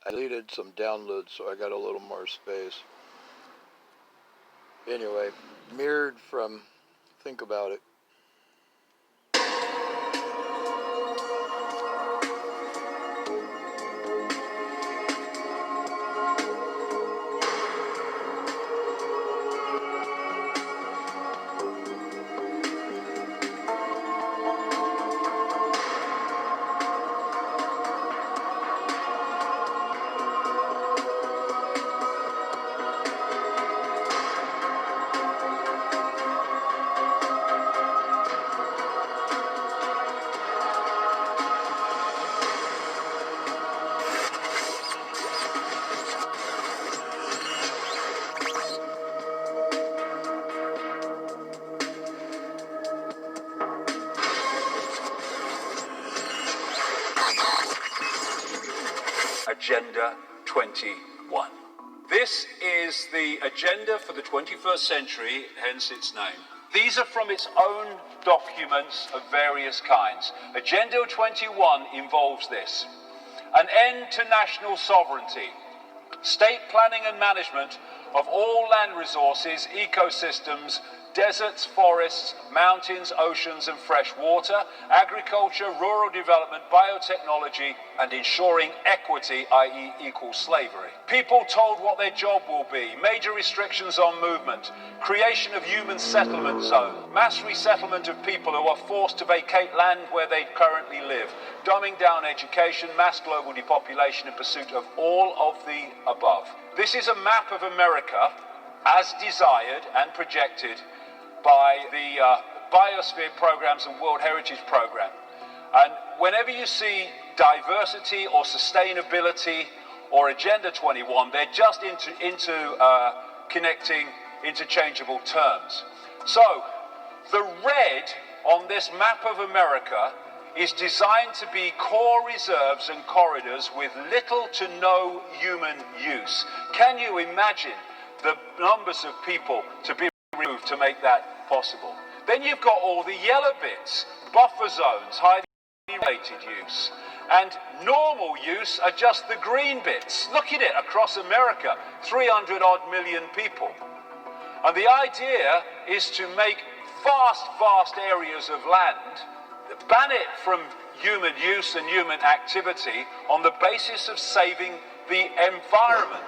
I deleted some downloads, so I got a little more space. Anyway, mirrored from Think About It. Agenda 21. This is the agenda for the 21st century, hence its name. These are from its own documents of various kinds. Agenda 21 involves this: an end to national sovereignty, state planning and management of all land resources, ecosystems, deserts, forests, mountains, oceans and fresh water, agriculture, rural development, biotechnology, and ensuring equity, i.e. equal slavery. People told what their job will be, major restrictions on movement, creation of human settlement zones, mass resettlement of people who are forced to vacate land where they currently live, dumbing down education, mass global depopulation in pursuit of all of the above. This is a map of America as desired and projected by the Biosphere Programs and World Heritage Program. And whenever you see diversity or sustainability or Agenda 21, they're just connecting interchangeable terms. So the red on this map of America is designed to be core reserves and corridors with little to no human use. Can you imagine the numbers of people to be removed to make that possible? Then you've got all the yellow bits, buffer zones, highly regulated use, and normal use are just the green bits. Look at it across America, 300 odd million people. And the idea is to make vast areas of land, ban it from human use and human activity on the basis of saving the environment,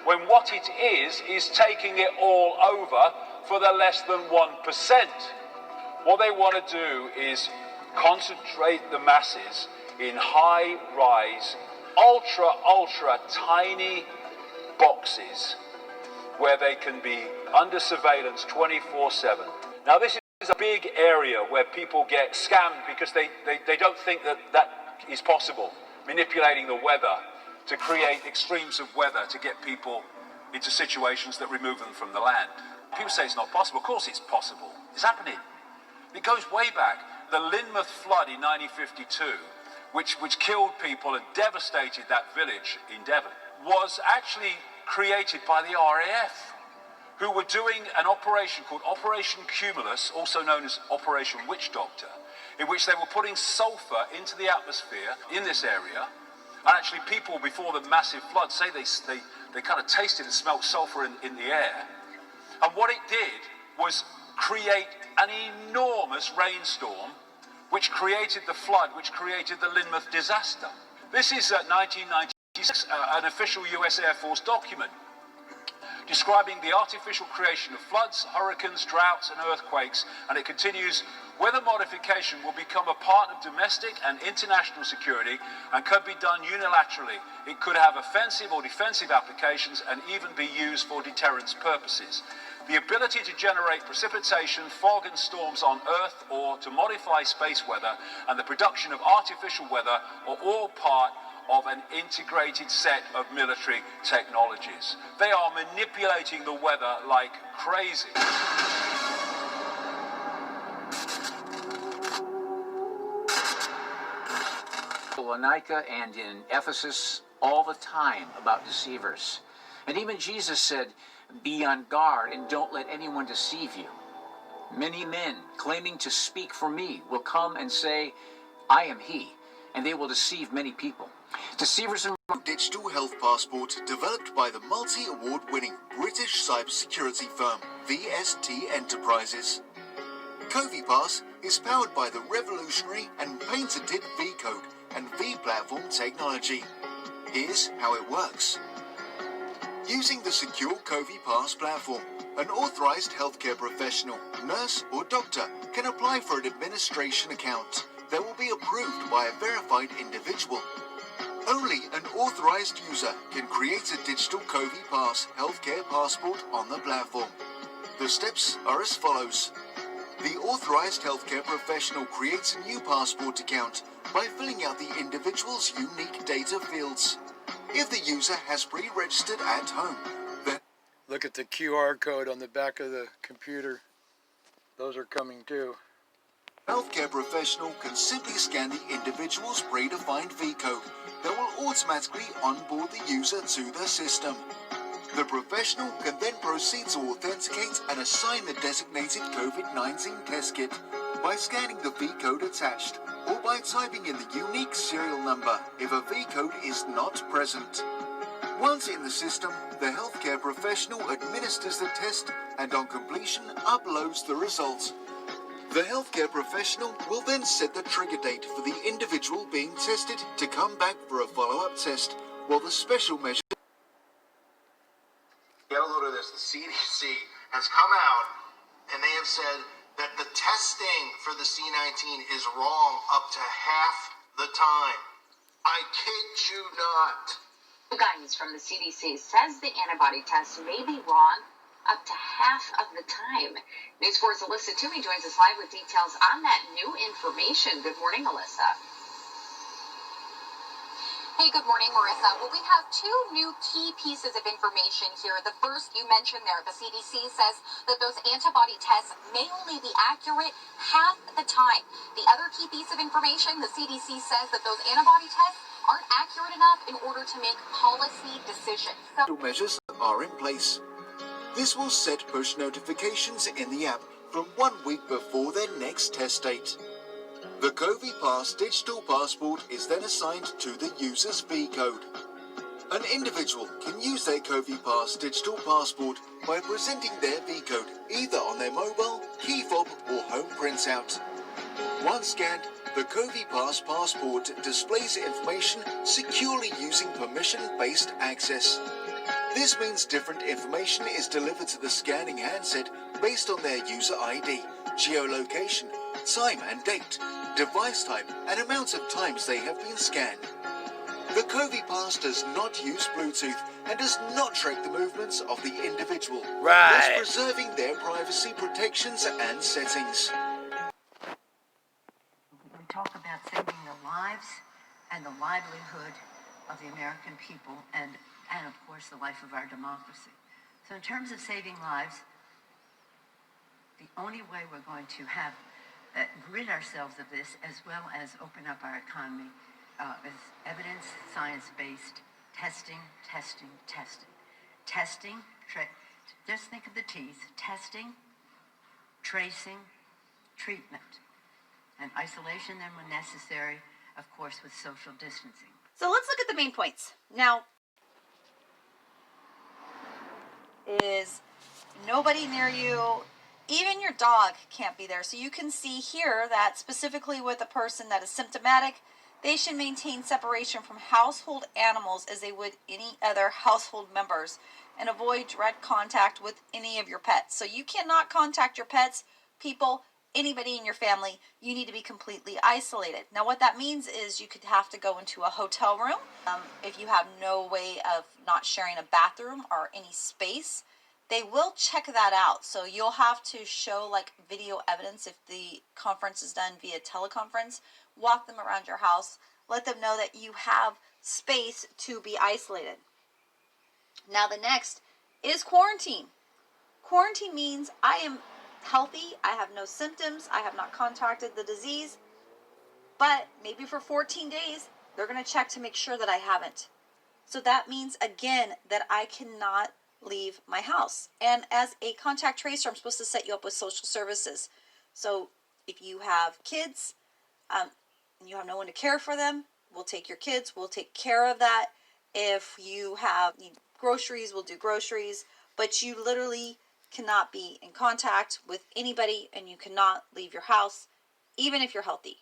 when what it is taking it all over for the less than 1%. What they want to do is concentrate the masses in high-rise, ultra tiny boxes where they can be under surveillance 24/7. Now this is a big area where people get scammed because they don't think that is possible, manipulating the weather to create extremes of weather to get people into situations that remove them from the land. People say it's not possible. Of course it's possible. It's happening. It goes way back. The Lynmouth flood in 1952, which killed people and devastated that village in Devon, was actually created by the RAF, who were doing an operation called Operation Cumulus, also known as Operation Witch Doctor, in which they were putting sulfur into the atmosphere in this area. And actually people before the massive flood say they kind of tasted and smelt sulfur in the air. And what it did was create an enormous rainstorm, which created the flood, which created the Lynmouth disaster. This is 1996, an official US Air Force document describing the artificial creation of floods, hurricanes, droughts and earthquakes, and it continues: weather modification will become a part of domestic and international security and could be done unilaterally. It could have offensive or defensive applications and even be used for deterrence purposes. The ability to generate precipitation, fog and storms on Earth or to modify space weather and the production of artificial weather are all part of an integrated set of military technologies. They are manipulating the weather like crazy. Thessalonica and in Ephesus all the time about deceivers. And even Jesus said, be on guard and don't let anyone deceive you. Many men claiming to speak for me will come and say, I am he, and they will deceive many people. Deceivers and Digital health passport developed by the multi-award-winning British cybersecurity firm VST Enterprises. CoviPass is powered by the revolutionary and patented V-Code and V-Platform technology. Here's how it works. Using the secure CoviPass platform, an authorized healthcare professional, nurse or doctor can apply for an administration account that will be approved by a verified individual. Only an authorized user can create a digital CoviPass healthcare passport on the platform. The steps are as follows. The authorized healthcare professional creates a new passport account by filling out the individual's unique data fields. If the user has pre-registered at home, then Look at the QR code on the back of the computer. Those are coming too. the healthcare professional can simply scan the individual's predefined V-code that will automatically onboard the user to the system. The professional can then proceed to authenticate and assign the designated COVID-19 test kit by scanning the V-code attached or by typing in the unique serial number if a V-code is not present. Once in the system, the healthcare professional administers the test and on completion uploads the results. The healthcare professional will then set the trigger date for the individual being tested to come back for a follow-up test, while the special measure... Get a load of this. The CDC has come out and they have said that the testing for the C19 is wrong up to half the time. I kid you not. The guidance from the CDC says the antibody test may be wrong up to half of the time. News 4's Alyssa Toomey joins us live with details on that new information. Good morning, Alyssa. Hey, good morning, Marissa. Well, we have two new key pieces of information here. The first you mentioned there, the CDC says that those antibody tests may only be accurate half the time. The other key piece of information, the CDC says that those antibody tests aren't accurate enough in order to make policy decisions. measures are in place. This will set push notifications in the app from 1 week before their next test date. The CoviPass digital passport is then assigned to the user's V-code. An individual can use their CoviPass digital passport by presenting their V-code either on their mobile, key fob or home printout. Once scanned, the CoviPass passport displays information securely using permission-based access. This means different information is delivered to the scanning handset based on their user ID, geolocation, time and date, device type, and amount of times they have been scanned. The CoviPass does not use Bluetooth and does not track the movements of the individual, thus preserving their privacy protections and settings. We talk about saving the lives and the livelihood of the American people and of course, the life of our democracy. So in terms of saving lives, the only way we're going to have rid ourselves of this as well as open up our economy is evidence, science-based testing. Just think of the T's: testing, tracing, treatment, and isolation then when necessary, of course, with social distancing. So let's look at the main points. Now, is nobody near you, even your dog can't be there. So you can see here that specifically with a person that is symptomatic, they should maintain separation from household animals as they would any other household members and avoid direct contact with any of your pets. So you cannot contact your pets, people, anybody in your family. You need to be completely isolated. Now what that means is you could have to go into a hotel room if you have no way of not sharing a bathroom or any space. They will check that out. So you'll have to show like video evidence if the conference is done via teleconference. Walk them around your house. Let them know that you have space to be isolated. Now the next is quarantine. Quarantine means I am healthy, I have no symptoms, I have not contracted the disease, but maybe for 14 days, they're going to check to make sure that I haven't. So that means, again, that I cannot leave my house. And as a contact tracer, I'm supposed to set you up with social services. So if you have kids, and you have no one to care for them, we'll take your kids, we'll take care of that. If you need groceries, we'll do groceries. But you literally cannot be in contact with anybody, and you cannot leave your house, even if you're healthy.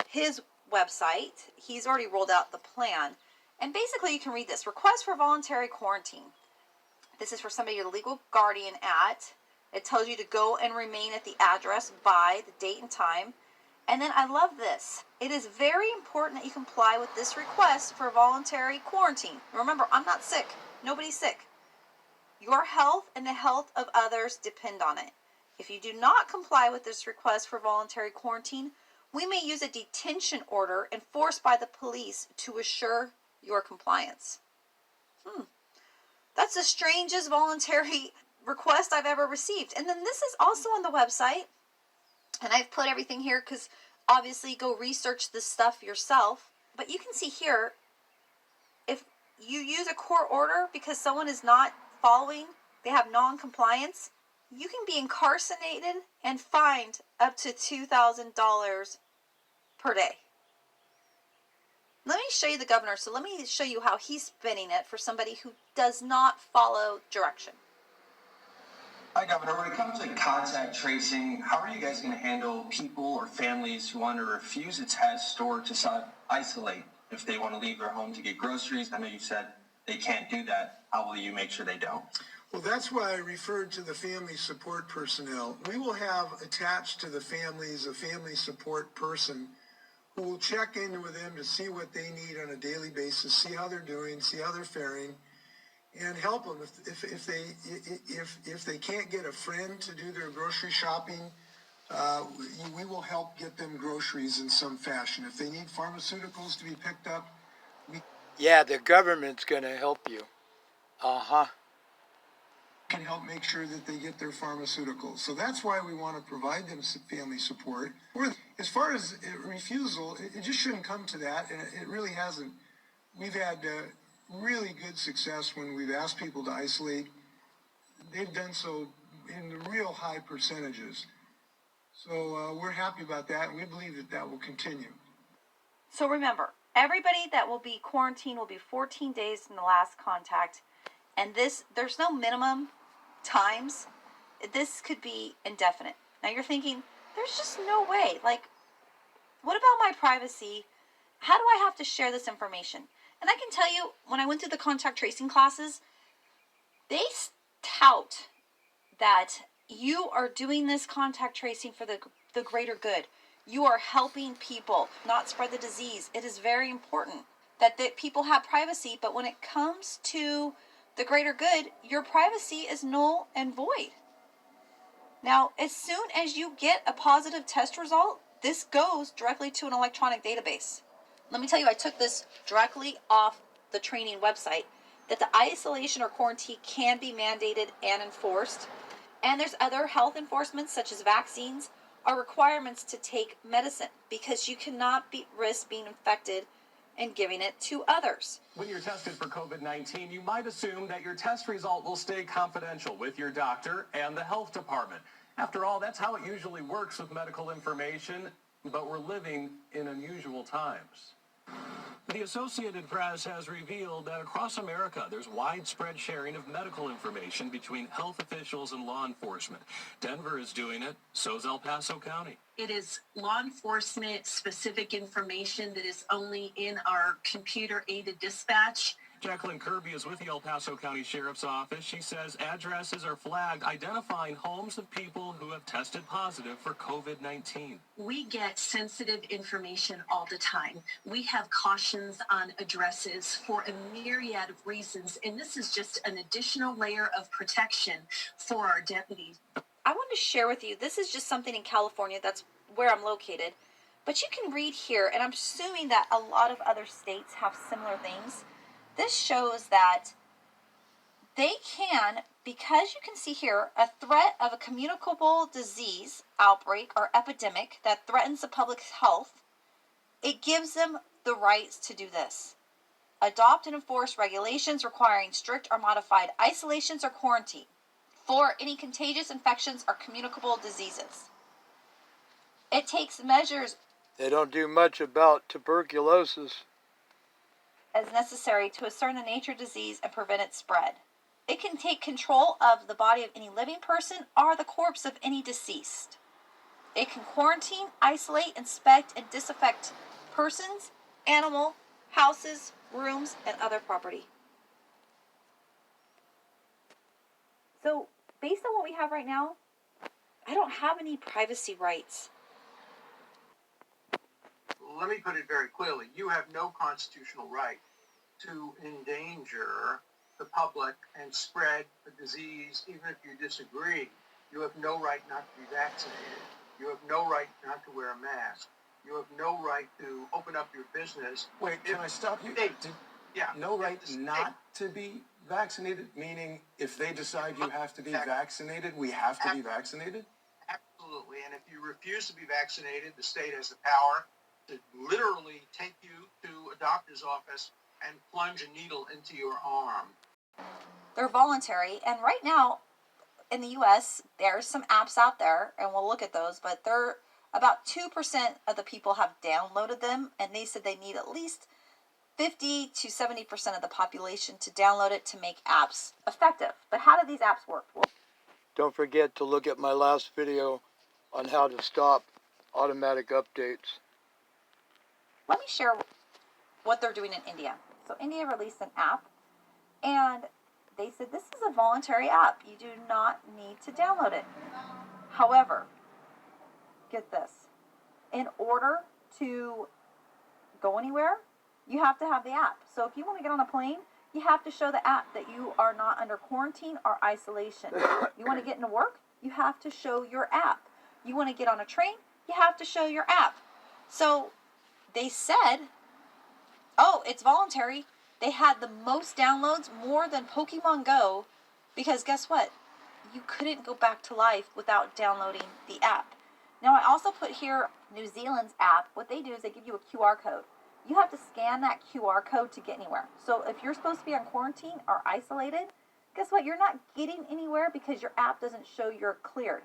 His website, he's already rolled out the plan. And basically, you can read this. Request for voluntary quarantine. This is for somebody you're the legal guardian at. It tells you to go and remain at the address by the date and time. And then I love this. It is very important that you comply with this request for voluntary quarantine. Remember, I'm not sick. Nobody's sick. Your health and the health of others depend on it. If you do not comply with this request for voluntary quarantine, we may use a detention order enforced by the police to assure your compliance. That's the strangest voluntary request I've ever received. And then this is also on the website. And I've put everything here because obviously go research this stuff yourself. But you can see here, if you use a court order because someone is not following, they have non-compliance, you can be incarcerated and fined up to $2,000 per day. Let me show you the governor. So let me show you how he's spinning it for somebody who does not follow direction. Hi, Governor. When it comes to contact tracing, how are you guys going to handle people or families who want to refuse a test or to self-isolate if they want to leave their home to get groceries? I know you said they can't do that. How will you make sure they don't? Well, that's why I referred to the family support personnel. We will have attached to the families a family support person who will check in with them to see what they need on a daily basis, see how they're doing, see how they're faring, and help them. If they can't get a friend to do their grocery shopping, we will help get them groceries in some fashion. If they need pharmaceuticals to be picked up, yeah, the government's going to help you. Can help make sure that they get their pharmaceuticals. So that's why we want to provide them some family support. As far as refusal, it just shouldn't come to that, and it really hasn't. We've had really good success when we've asked people to isolate. They've done so in the real high percentages. So we're happy about that, and we believe that that will continue. So remember, everybody that will be quarantined will be 14 days from the last contact. And there's no minimum times. This could be indefinite. Now you're thinking, there's just no way. Like, what about my privacy? How do I have to share this information? And I can tell you, when I went through the contact tracing classes, they tout that you are doing this contact tracing for the greater good. You are helping people not spread the disease. It is very important that people have privacy, but when it comes to the greater good, your privacy is null and void. Now, as soon as you get a positive test result, this goes directly to an electronic database. Let me tell you, I took this directly off the training website, that the isolation or quarantine can be mandated and enforced. And there's other health enforcements, such as vaccines, or requirements to take medicine, because you cannot risk being infected and giving it to others. When you're tested for COVID-19, you might assume that your test result will stay confidential with your doctor and the health department. After all, that's how it usually works with medical information, but we're living in unusual times. The Associated Press has revealed that across America, there's widespread sharing of medical information between health officials and law enforcement. Denver is doing it, so's El Paso County. It is law enforcement specific information that is only in our computer-aided dispatch. Jacqueline Kirby is with the El Paso County Sheriff's Office. She says addresses are flagged identifying homes of people who have tested positive for COVID-19. We get sensitive information all the time. We have cautions on addresses for a myriad of reasons, and this is just an additional layer of protection for our deputies. I want to share with you, this is just something in California, that's where I'm located, but you can read here, and I'm assuming that a lot of other states have similar things. This shows that they can, because you can see here, a threat of a communicable disease outbreak or epidemic that threatens the public health, it gives them the rights to do this. Adopt and enforce regulations requiring strict or modified isolations or quarantine for any contagious infections or communicable diseases. It takes measures. They don't do much about tuberculosis. as necessary to ascertain the nature of disease and prevent its spread. It can take control of the body of any living person or the corpse of any deceased. It can quarantine, isolate, inspect, and disinfect persons, animal, houses, rooms, and other property. So, based on what we have right now, I don't have any privacy rights. Let me put it very clearly. You have no constitutional right to endanger the public and spread the disease, even if you disagree. You have no right not to be vaccinated. You have no right not to wear a mask. You have no right to open up your business. Wait, can I stop you? No right not to be vaccinated, meaning if they decide you have to be vaccinated, we have to be vaccinated? Absolutely. And if you refuse to be vaccinated, the state has the power to literally take you to a doctor's office and plunge a needle into your arm. They're voluntary, and right now in the US, there's some apps out there, and we'll look at those, but they're about 2% of the people have downloaded them, and they said they need at least 50 to 70% of the population to download it to make apps effective. But how do these apps work? Well, don't forget to look at my last video on how to stop automatic updates. let me share what they're doing in India. So India released an app, and they said this is a voluntary app. You do not need to download it. However, get this. In order to go anywhere, you have to have the app. So if you want to get on a plane, you have to show the app that you are not under quarantine or isolation. You want to get into work, you have to show your app. You want to get on a train, you have to show your app. So they said, oh, it's voluntary. They had the most downloads, more than Pokemon Go, because guess what? You couldn't go back to life without downloading the app. Now, I also put here New Zealand's app. What they do is they give you a QR code. You have to scan that QR code to get anywhere. So if you're supposed to be on quarantine or isolated, guess what? You're not getting anywhere because your app doesn't show you're cleared.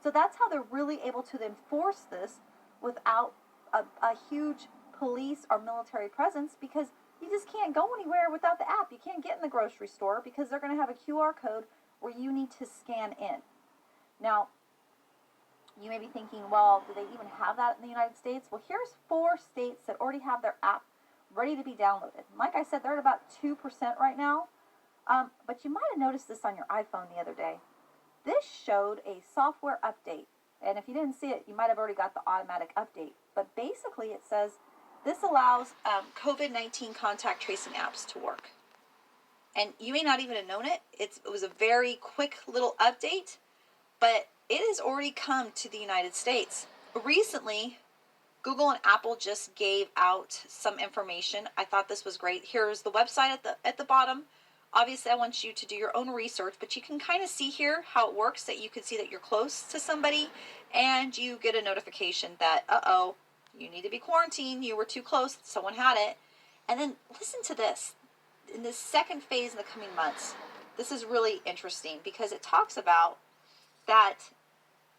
So that's how they're really able to enforce this without a huge police or military presence, because you just can't go anywhere without the app. You can't get in the grocery store because they're going to have a QR code where you need to scan in. Now, you may be thinking, well, do they even have that in the United States? Well, here's 4 states that already have their app ready to be downloaded. Like I said, they're at about 2% right now. But you might have noticed this on your iPhone the other day. This showed a software update. And if you didn't see it, you might have already got the automatic update. But basically it says this allows COVID-19 contact tracing apps to work. And you may not even have known it. It was a very quick little update, but it has already come to the United States. Recently, Google and Apple just gave out some information. I thought this was great. Here's the website at the bottom. Obviously, I want you to do your own research, but you can kind of see here how it works, that you can see that you're close to somebody, and you get a notification that, uh-oh, you need to be quarantined, you were too close, someone had it. And then listen to this. In this second phase in the coming months, this is really interesting because it talks about that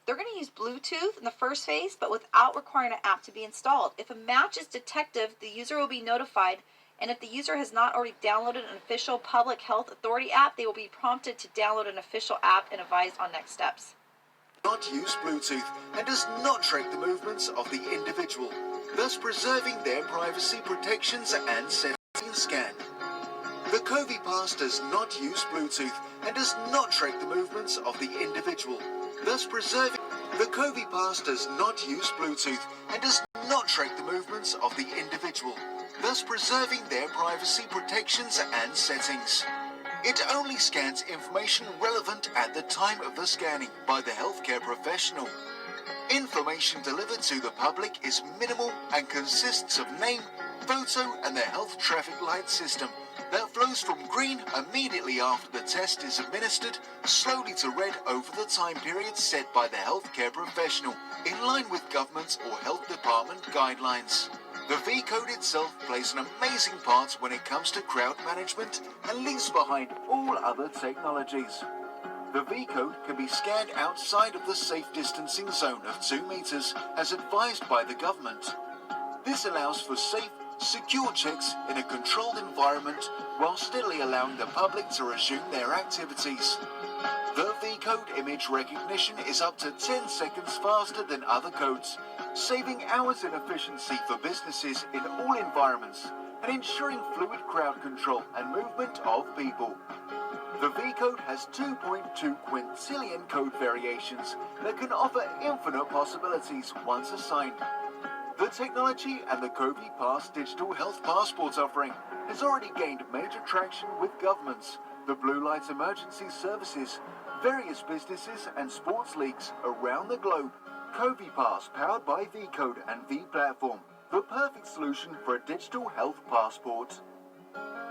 they're going to use Bluetooth in the first phase, but without requiring an app to be installed. If a match is detected, the user will be notified, and if the user has not already downloaded an official public health authority app, they will be prompted to download an official app and advised on next steps. Not use Bluetooth and does not track the movements of the individual, thus preserving their privacy protections and setting scan. The COVID Pass does not use Bluetooth and does not track the movements of the individual, thus preserving. The COVID Pass does not use Bluetooth and does not track the movements of the individual, thus preserving their privacy protections and settings. It only scans information relevant at the time of the scanning by the healthcare professional. Information delivered to the public is minimal and consists of name, photo, and the health traffic light system that flows from green immediately after the test is administered, slowly to red over the time period set by the healthcare professional, in line with government or health department guidelines. The V-code itself plays an amazing part when it comes to crowd management and leaves behind all other technologies. The V-code can be scanned outside of the safe distancing zone of 2 meters, as advised by the government. This allows for safe, secure checks in a controlled environment while steadily allowing the public to resume their activities. The V-code image recognition is up to 10 seconds faster than other codes, saving hours in efficiency for businesses in all environments and ensuring fluid crowd control and movement of people. The V-code has 2.2 quintillion code variations that can offer infinite possibilities once assigned. The technology and the COVID Pass digital health passport offering has already gained major traction with governments, the Blue Light Emergency Services, various businesses and sports leagues around the globe. COVID Pass, powered by V-code and V-Platform, the perfect solution for a digital health passport.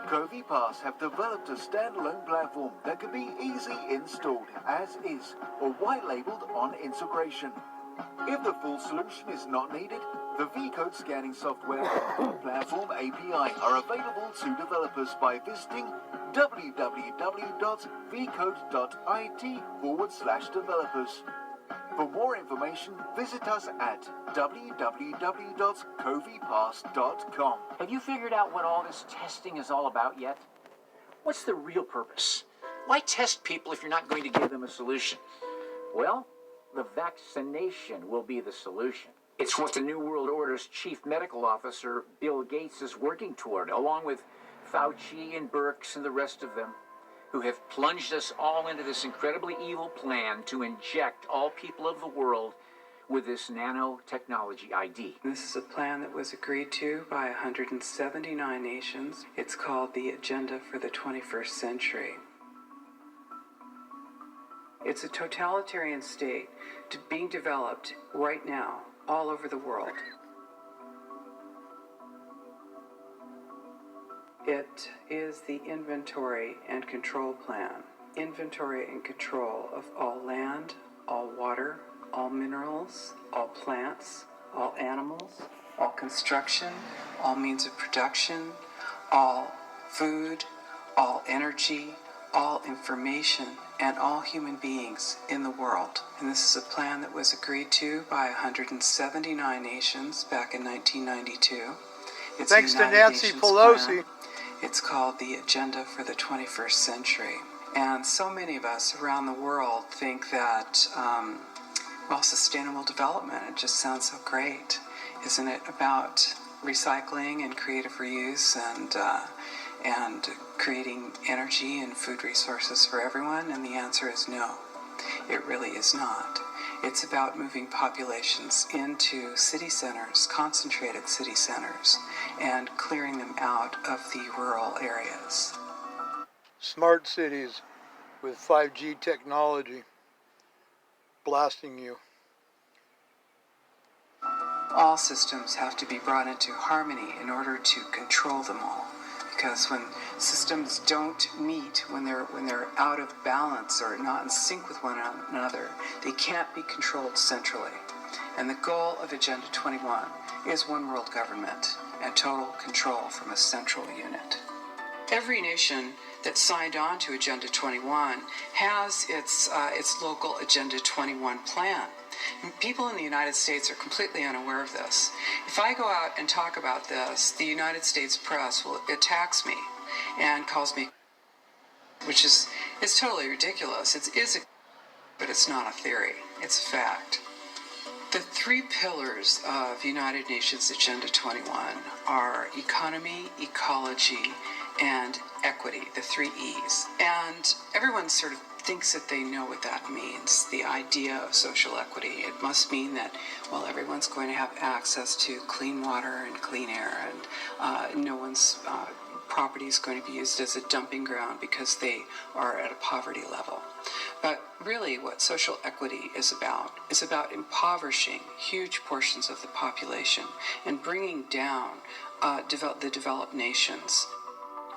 COVID Pass have developed a standalone platform that can be easily installed as is or white-labeled on integration. If the full solution is not needed, the V-code scanning software and V-Platform API are available to developers by visiting www.vcode.it/developers. For more information, visit us at www.covipass.com. Have you figured out what all this testing is all about yet? What's the real purpose? Why test people if you're not going to give them a solution? Well, the vaccination will be the solution. It's what the New World Order's chief medical officer, Bill Gates, is working toward, along with Fauci and Birx and the rest of them, who have plunged us all into this incredibly evil plan to inject all people of the world with this nanotechnology ID. This is a plan that was agreed to by 179 nations. It's called the Agenda for the 21st Century. It's a totalitarian state being developed right now all over the world. It is the inventory and control plan. Inventory and control of all land, all water, all minerals, all plants, all animals, all construction, all means of production, all food, all energy, all information, and all human beings in the world. And this is a plan that was agreed to by 179 nations back in 1992. It's Thanks a to United Nancy Nations Pelosi. plan. It's called the Agenda for the 21st Century. And so many of us around the world think that, sustainable development, it just sounds so great. Isn't it about recycling and creative reuse and creating energy and food resources for everyone? And the answer is no, it really is not. It's about moving populations into city centers, concentrated city centers, and clearing them out of the rural areas. Smart cities with 5G technology blasting you. All systems have to be brought into harmony in order to control them all. Because when systems don't meet, when they're out of balance or not in sync with one another, they can't be controlled centrally. And the goal of Agenda 21 is one world government and total control from a central unit. Every nation that signed on to Agenda 21 has its local Agenda 21 plan. People in the United States are completely unaware of this. If I go out and talk about this, the United States press attacks me and calls me, which is totally ridiculous. But it's not a theory. It's a fact. The three pillars of United Nations Agenda 21 are economy, ecology, and equity, the three E's. And everyone sort of thinks that they know what that means, the idea of social equity. It must mean that, everyone's going to have access to clean water and clean air, and no one's property is going to be used as a dumping ground because they are at a poverty level. But really what social equity is about impoverishing huge portions of the population and bringing down the developed nations.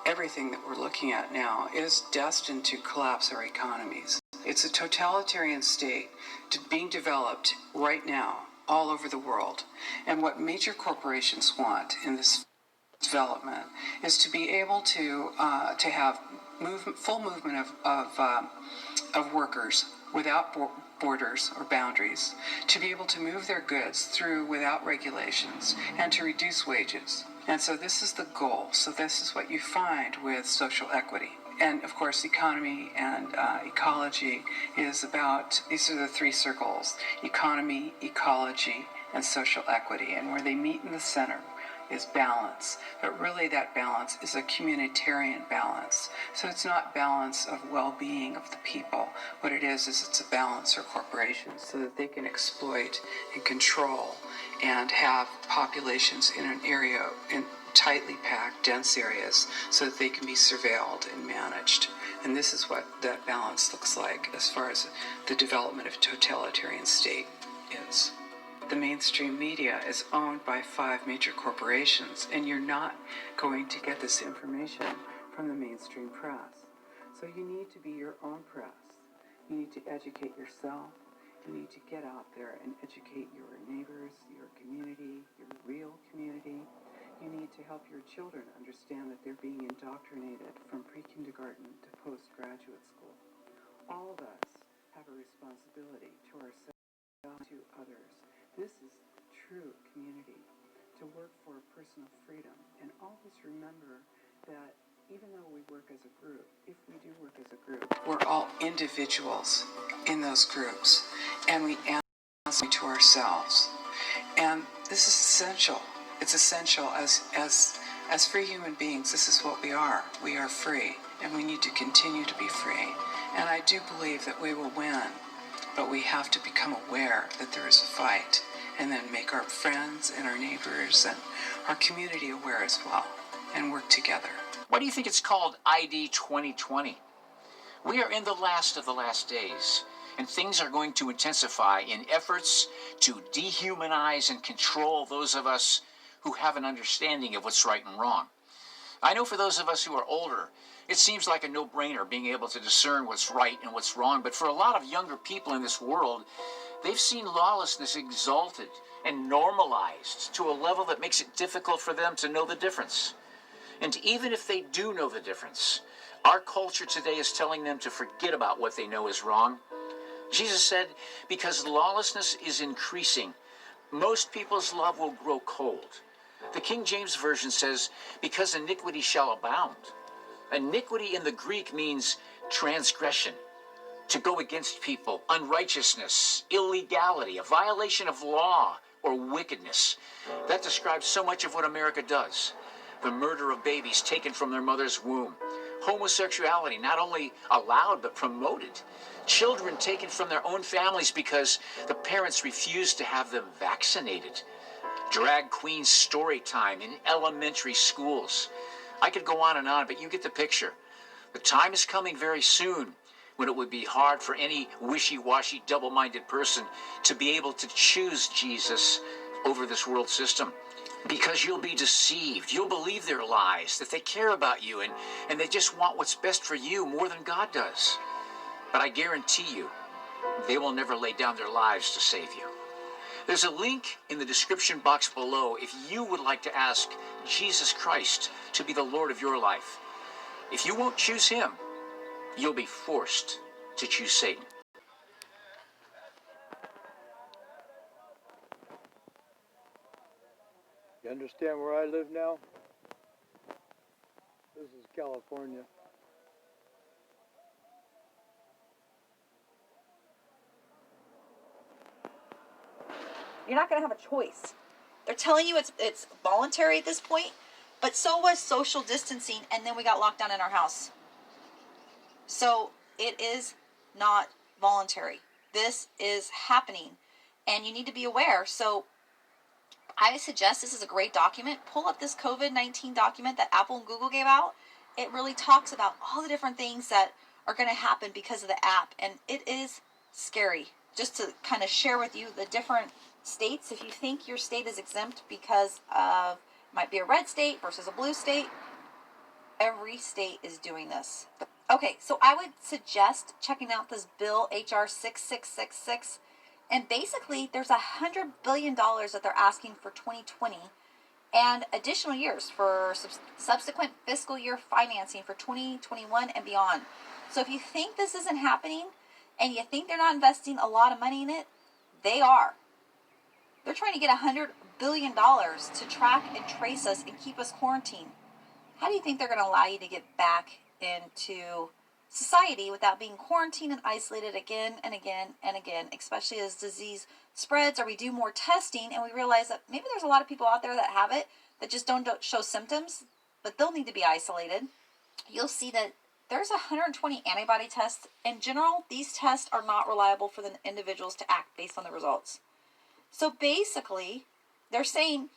Everything that we're looking at now is destined to collapse our economies. It's a totalitarian state being developed right now all over the world. And what major corporations want in this development is to be able to have full movement of workers without borders or boundaries, to be able to move their goods through without regulations, and to reduce wages. And so this is the goal. So this is what you find with social equity. And of course, economy and ecology is about, these are the three circles: economy, ecology, and social equity. And where they meet in the center is balance. But really that balance is a communitarian balance. So it's not balance of well-being of the people. What it is it's a balance for corporations so that they can exploit and control and have populations in an area, in tightly packed, dense areas, so that they can be surveilled and managed. And this is what that balance looks like as far as the development of a totalitarian state is. The mainstream media is owned by 5 major corporations, and you're not going to get this information from the mainstream press. So you need to be your own press. You need to educate yourself. You need to get out there and educate your neighbors, your community, your real community. You need to help your children understand that they're being indoctrinated from pre-kindergarten to postgraduate school. All of us have a responsibility to ourselves, to others. This is true community, to work for personal freedom. And always remember that even though we work as a group, if we do work as a group, we're all individuals in those groups, and we answer to ourselves. And this is essential. It's essential as free human beings. This is what we are. We are free, and we need to continue to be free. And I do believe that we will win, but we have to become aware that there is a fight, and then make our friends and our neighbors and our community aware as well, and work together. Why do you think it's called ID 2020? We are in the last of the last days, and things are going to intensify in efforts to dehumanize and control those of us who have an understanding of what's right and wrong. I know for those of us who are older, it seems like a no-brainer being able to discern what's right and what's wrong, but for a lot of younger people in this world, they've seen lawlessness exalted and normalized to a level that makes it difficult for them to know the difference. And even if they do know the difference, our culture today is telling them to forget about what they know is wrong. Jesus said, because lawlessness is increasing, most people's love will grow cold. The King James Version says, because iniquity shall abound. Iniquity in the Greek means transgression, to go against people, unrighteousness, illegality, a violation of law, or wickedness. That describes so much of what America does. The murder of babies taken from their mother's womb. Homosexuality not only allowed but promoted. Children taken from their own families because the parents refused to have them vaccinated. Drag queen story time in elementary schools. I could go on, but you get the picture. The time is coming very soon when it would be hard for any wishy-washy, double-minded person to be able to choose Jesus over this world system. Because you'll be deceived. You'll believe their lies, that they care about you, and they just want what's best for you more than God does. But I guarantee you, they will never lay down their lives to save you. There's a link in the description box below if you would like to ask Jesus Christ to be the Lord of your life. If you won't choose him, you'll be forced to choose Satan. You understand where I live now? This is California. You're not going to have a choice. They're telling you it's voluntary at this point, but so was social distancing, and then we got locked down in our house. So it is not voluntary. This is happening, and you need to be aware. So I suggest, this is a great document. Pull up this COVID-19 document that Apple and Google gave out. It really talks about all the different things that are going to happen because of the app, and it is scary. Just to kind of share with you the different states, if you think your state is exempt because of, might be a red state versus a blue state, every state is doing this. Okay, so I would suggest checking out this bill, HR 6666, and basically there's $100 billion that they're asking for 2020 and additional years for subsequent fiscal year financing for 2021 and beyond. So if you think this isn't happening and you think they're not investing a lot of money in it, they are. They're trying to get $100 billion to track and trace us and keep us quarantined. How do you think they're going to allow you to get back into society without being quarantined and isolated again and again and again, especially as disease spreads or we do more testing and we realize that maybe there's a lot of people out there that have it that just don't show symptoms, but they'll need to be isolated. You'll see that there's 120 antibody tests. In general, these tests are not reliable for the individuals to act based on the results. So basically, they're saying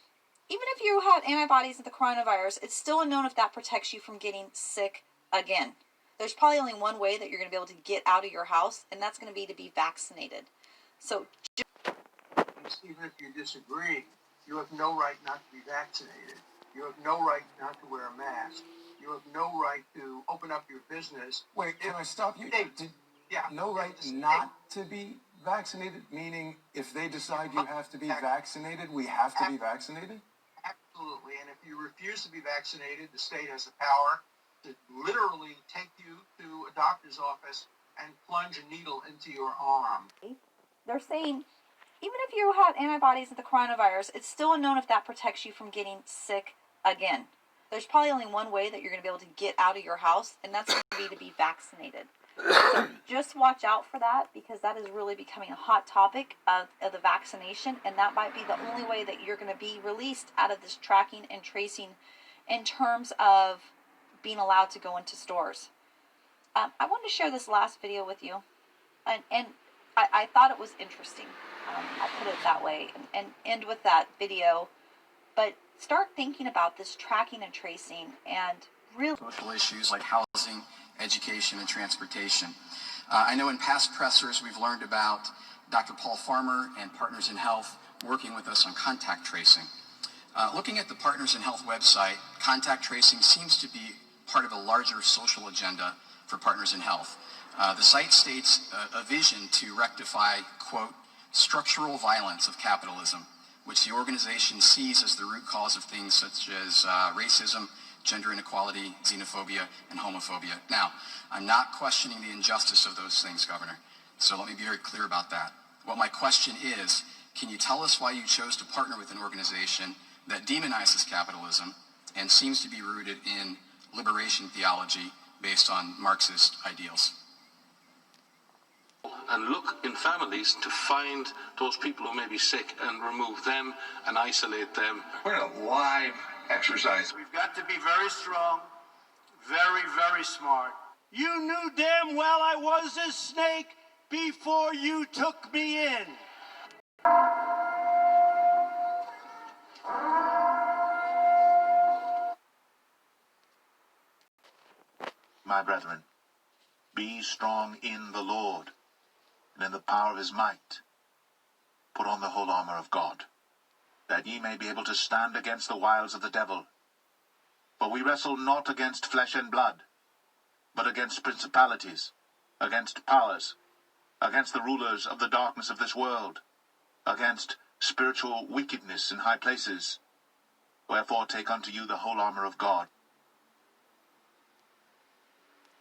even if you had antibodies at the coronavirus, it's still unknown if that protects you from getting sick again. There's probably only one way that you're going to be able to get out of your house, and that's going to be vaccinated. So even if you disagree, you have no right not to be vaccinated. You have no right not to wear a mask. You have no right to open up your business. Wait, can I stop you? Yeah. No right not to be vaccinated, meaning if they decide you have to be vaccinated, we have to be vaccinated? Absolutely. And if you refuse to be vaccinated, the state has the power to literally take you to a doctor's office and plunge a needle into your arm. they're saying even if you had antibodies at the coronavirus, it's still unknown if that protects you from getting sick again. There's probably only one way that you're going to be able to get out of your house, and that's going to be vaccinated. So just watch out for that, because that is really becoming a hot topic of the vaccination, and that might be the only way that you're going to be released out of this tracking and tracing in terms of being allowed to go into stores. I wanted to share this last video with you, and I thought it was interesting. I'll put it that way, and end with that video. But start thinking about this tracking and tracing and real social issues like housing, education, and transportation. I know in past pressers we've learned about Dr. Paul Farmer and Partners in Health working with us on contact tracing. Looking at the Partners in Health website, contact tracing seems to be part of a larger social agenda for Partners in Health. The site states a vision to rectify, quote, structural violence of capitalism, which the organization sees as the root cause of things such as racism, gender inequality, xenophobia, and homophobia. Now, I'm not questioning the injustice of those things, Governor, so let me be very clear about that. What my question is, can you tell us why you chose to partner with an organization that demonizes capitalism and seems to be rooted in liberation theology based on Marxist ideals? And look in families to find those people who may be sick and remove them and isolate them. We're in a live exercise. We've got to be very strong, very, very smart. You knew damn well I was a snake before you took me in. My brethren, be strong in the Lord and in the power of his might. Put on the whole armor of God, that ye may be able to stand against the wiles of the devil. For we wrestle not against flesh and blood, but against principalities, against powers, against the rulers of the darkness of this world, against spiritual wickedness in high places. Wherefore take unto you the whole armor of God,